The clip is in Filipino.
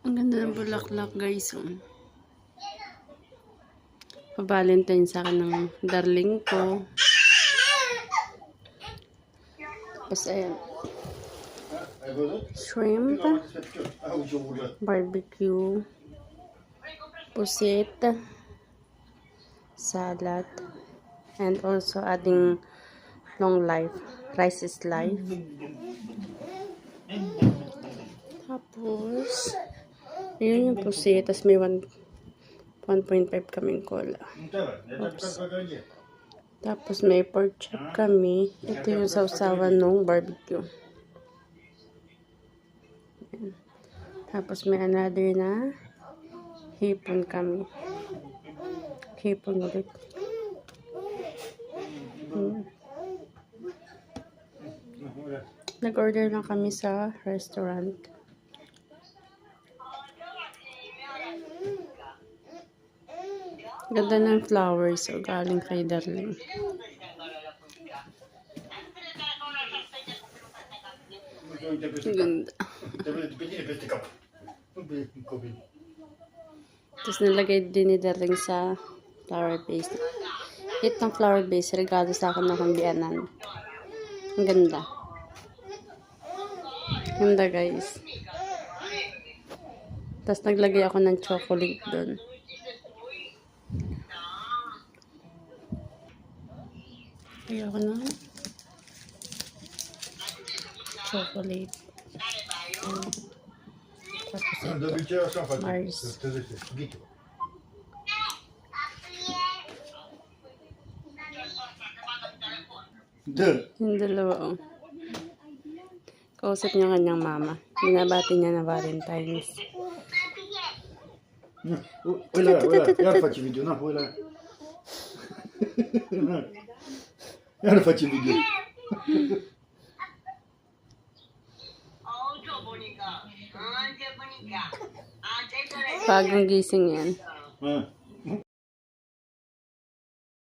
Ang ganda ng bulaklak, guys. Oh. Pa-Valentine sa akin ng darling ko. Tapos, ayan. Shrimp. Barbecue. Pusit. Salad. And also adding long life. Rice is life. Tapos, yun yung pusit. Tapos may 1.5 kaming cola. Oops. Tapos may pork chop kami. Ito yung sausawan ng barbecue. Ayan. Tapos may another na hipon kami. Hipon ulit. Nag-order lang kami sa restaurant. Ganda ng flowers. So, galing kay darling. Ganda. Tapos nilagay din ni darling sa flower base. Itong flower base, regalo sa akin ng kambianan. Ang ganda. Ganda, guys. Tapos naglagay ako ng chocolate doon. Kaya ako na chocolate. Tapos ito, Mars. Yung dalawa, oh. Kausap niya kanyang mama. Binabati niya na Valentine's. Ora faccio video, no? Poi la... Ora faccio video. Bagong gising yan.